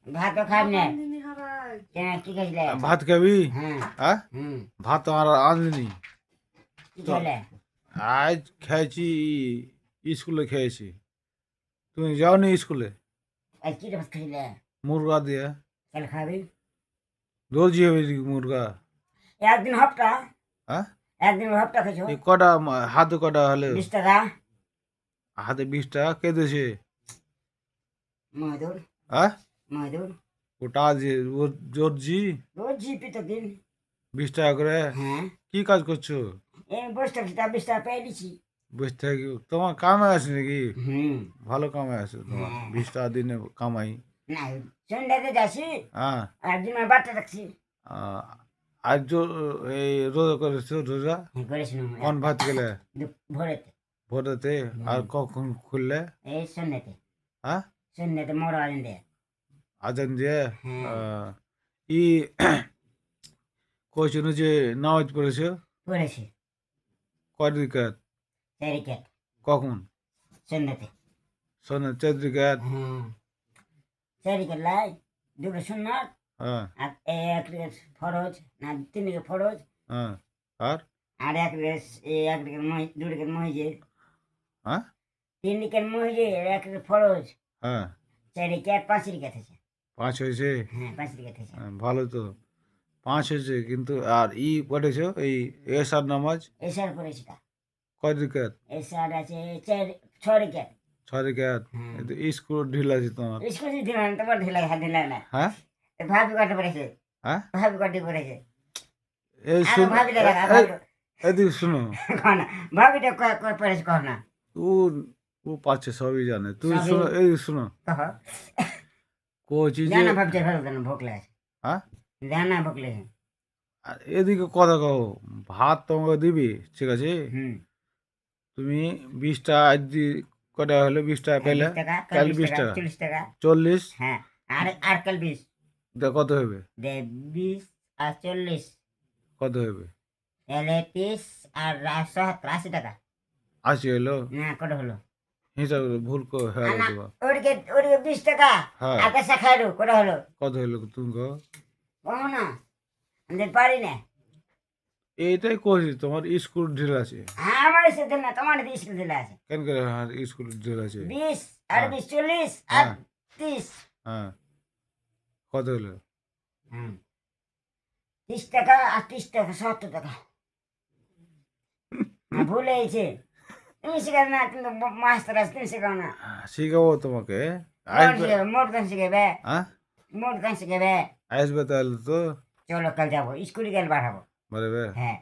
ভাতও খাবি না কেন কি খাইলে ভাত খাবি? হ্যাঁ হ্যাঁ, হুম ভাত আমার আনলিনি কি তো। খাইলে আজ খেয়েছি, স্কুলে খেয়েছি। তুমি যাওনি স্কুলে? আজ কি ভাত খাইলে মুরগা দিয়ে কাল খাবি রোজই হবে মুরগা। একদিন হপ্তা হ্যাঁ, একদিন হপ্তা খেয়েছো এই কটা হাতে কটা হলে? 20 টাকা হাতে 20 টাকা কে দিয়েছে? মধুর হ্যাঁ, মধুর ওটা যে জর্জি রোজ জিপি তো দিন 20 টাকা করে। হ্যাঁ কি কাজ করছো? এই বসে থাকছি তা 20 টাকা পেয়ে দিছি 20 টাকা তোমার কামে আছে নাকি? হুম ভালো কামাই আছে তোমার, হ্যাঁ 20 টাকা দিনে কামাই। না সন্ধ্যাতে যাচ্ছি হ্যাঁ, আর দিন বারটা রাখছি আহ, আজ এই রোজা করেছো রোজা? হ্যাঁ করিস না কোন ভাত গেলে? ভোরেতে ভোরেতে? আর কখন খুললে? এই সন্ধ্যাতে হ্যাঁ, সন্ধ্যাতে মোড় আনেন দেয় আজান দিয়ে? হ্যাঁ ই কইছিল যে নামাজ পড়েছো পড়েছি কয় রিকাত? 4 রিকাত কখন? সন্ধ্যাতে সন্ধ্যা 4 রিকাত? হ্যাঁ 4 রিকাত লাই দুটো সুন্নাত হ্যাঁ আর এক রেস ফরজ না 3 রিকাত ফরজ হ্যাঁ। আর আর এক রেস এক রিকাত মহিজ 2 রিকাত মহিজে হ্যাঁ 3 রিকাত মহিজে এক রিকাত ফরজ হ্যাঁ 4 রিকাত 5 রিকাত আছে 5 হয়েছে? হ্যাঁ 5 রিকাত আছে ভালো তো, 5 হয়েছে কিন্তু। আর পড়েছো এই এশার নামাজ এসার পড়েছি তা কয় রিকাত? এসার আছে 6 রিকাত 6 রিকাত। হুম এই তো স্কুল ঢিল আছে তোমার। স্কুল দিলাম তোমার ঢিলা হাত দিলা না হ্যাঁ ভাবি কটা পড়েছে হ্যাঁ, ভাবি কটি পড়েছে এই আগে শুন, ভাবি দেখা ভাবি এদিকে শুনো। কহ না ভাবিটা কয় পড়েছে কহ না ও ও পাচ্ছে সবই জানে, তুই সবই- শোনো, এই শুনো। কহ কোচি যে জানা ভাবতে ভালো কেন ভোক লাগে হ্যাঁ, জানা ভোক লাগে আর এদিকে কথা কও। ভাত তোমাকে দিবি, ঠিক আছে? হুম তুমি 20 টাকা আজ কটা হলো? 20 টাকা পেলে 20 টাকা কাল 20 20 টাকা টাকা 40 টাকা 40। হ্যাঁ আর কাল 20 কত হবে? দে 20 আর 40 কত হবে? তাহলে 30 আর 80 টাকা 80 হলো? না কত হলো হিসাব ভুল হয়ে না দেবা। ওদিকে 20 টাকা হ্যাঁ, আকাশা খাইরু কত হলো কত হলো তুমি কও? কহ না আমি পারি না এইটাই কইছি, তোমার স্কুল ঢিল আছে। হ্যাঁ আমার সাথে না তোমার স্কুল দিলে আছে কেন করে? হ্যাঁ, স্কুল ঢিল আছে। 20 আর হ্যাঁ 20 40 আর হ্যাঁ 30 হ্যাঁ, কত হলো? হুম 30 টাকা আর 30 টাকা 70 টাকা ভুলে গেছে তুমি শিখাও না কিন্তু মাস্টার আছে তুমি শিখাও না শিখাবো তোমাকে। কোন আসবে? শিখাবে মোট গান শিখাবে হ্যাঁ, মোট গান শিখাবে আসবে তাহলে তো চলো কাল যাবো স্কুলে গেলে পাঠাবো বলবে। হ্যাঁ